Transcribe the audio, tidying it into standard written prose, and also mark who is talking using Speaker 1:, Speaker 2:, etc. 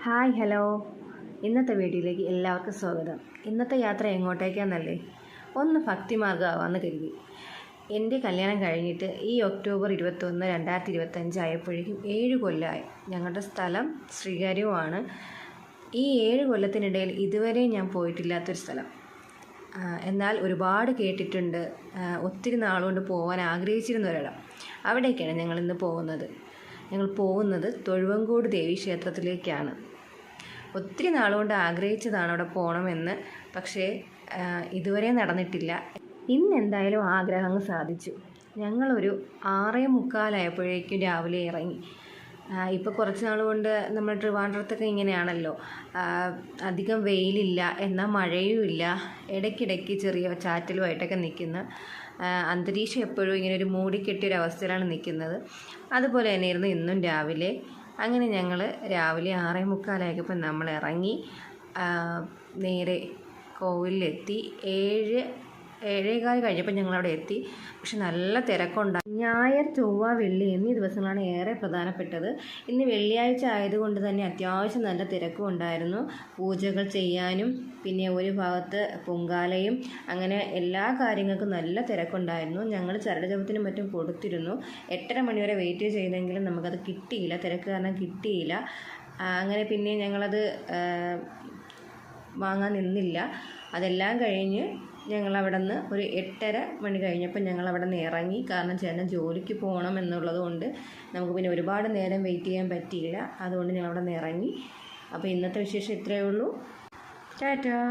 Speaker 1: Hi hello, ഇന്നത്തെ വീഡിയോയിലേക്ക് എല്ലാവർക്കും സ്വാഗതം. ഇന്നത്തെ യാത്ര എങ്ങോട്ടേക്കാന്നല്ലേ? ഒന്ന് ഭക്തിമാർഗ്ഗമാവാമെന്ന് കരുതി. എൻ്റെ കല്യാണം കഴിഞ്ഞിട്ട് ഈ ഒക്ടോബർ 21, 2025 ആയപ്പോഴേക്കും 7 കൊല്ലമായി. ഞങ്ങളുടെ സ്ഥലം ശ്രീകാര്യവുമാണ്. ഈ 7 കൊല്ലത്തിനിടയിൽ ഇതുവരെ ഞാൻ പോയിട്ടില്ലാത്തൊരു സ്ഥലം. എന്നാൽ ഒരുപാട് കേട്ടിട്ടുണ്ട്. ഒത്തിരി നാളുകൊണ്ട് പോകാൻ ആഗ്രഹിച്ചിരുന്ന ഒരിടം. അവിടേക്കാണ് ഞങ്ങളിന്ന് പോകുന്നത്. ഞങ്ങൾ പോകുന്നത് തൊഴുവങ്കോട് ദേവീക്ഷേത്രത്തിലേക്കാണ്. ഒത്തിരി നാളുകൊണ്ട് ആഗ്രഹിച്ചതാണ് അവിടെ പോകണമെന്ന്. പക്ഷേ ഇതുവരെ നടന്നിട്ടില്ല. ഇന്ന് എന്തായാലും ആഗ്രഹം സാധിച്ചു. ഞങ്ങളൊരു 6:45 രാവിലെ ഇറങ്ങി. ഇപ്പോൾ കുറച്ച് നാൾ കൊണ്ട് നമ്മൾ ട്രിവാൻഡ്രത്തൊക്കെ ഇങ്ങനെയാണല്ലോ, അധികം വെയിലില്ല എന്നാൽ മഴയും ഇല്ല, ഇടയ്ക്കിടയ്ക്ക് ചെറിയ ചാറ്റലുമായിട്ടൊക്കെ നിൽക്കുന്ന അന്തരീക്ഷം എപ്പോഴും ഇങ്ങനെ ഒരു മൂടിക്കെട്ടിയൊരവസ്ഥയിലാണ് നിൽക്കുന്നത്. അതുപോലെ തന്നെയായിരുന്നു ഇന്നും രാവിലെ. അങ്ങനെ ഞങ്ങൾ രാവിലെ 6:45 നമ്മൾ ഇറങ്ങി നേരെ കോവിലെത്തി. 7:15 കഴിഞ്ഞപ്പോൾ ഞങ്ങളവിടെ എത്തി. പക്ഷെ നല്ല തിരക്കുണ്ടായി. ഞായർ, ചൊവ്വ, വെള്ളി എന്നീ ദിവസങ്ങളാണ് ഏറെ പ്രധാനപ്പെട്ടത്. ഇന്ന് വെള്ളിയാഴ്ച ആയതുകൊണ്ട് തന്നെ അത്യാവശ്യം നല്ല തിരക്കും ഉണ്ടായിരുന്നു. പൂജകൾ ചെയ്യാനും പിന്നെ ഒരു ഭാഗത്ത് പൊങ്കാലയും അങ്ങനെ എല്ലാ കാര്യങ്ങൾക്കും നല്ല തിരക്കുണ്ടായിരുന്നു. ഞങ്ങൾ ചരടുജപത്തിനും മറ്റും കൊടുത്തിരുന്നു. 8:30 മണി വരെ വെയിറ്റ് ചെയ്തെങ്കിലും നമുക്കത് കിട്ടിയില്ല, തിരക്ക് കാരണം കിട്ടിയില്ല. അങ്ങനെ പിന്നെ ഞങ്ങളത് വാങ്ങാൻ നിന്നില്ല. അതെല്ലാം കഴിഞ്ഞ് ഞങ്ങളവിടെ നിന്ന് ഒരു 8:30 മണി കഴിഞ്ഞപ്പോൾ ഞങ്ങളവിടെ നിന്ന് ഇറങ്ങി. കാരണം ചേട്ടൻ ജോലിക്ക് പോകണം എന്നുള്ളത് കൊണ്ട് നമുക്ക് പിന്നെ ഒരുപാട് നേരം വെയിറ്റ് ചെയ്യാൻ പറ്റിയില്ല. അതുകൊണ്ട് ഞങ്ങളവിടെ നിന്ന് ഇറങ്ങി. അപ്പോൾ ഇന്നത്തെ വിശേഷം ഇത്രയേ ഉള്ളൂ. ടാറ്റാ.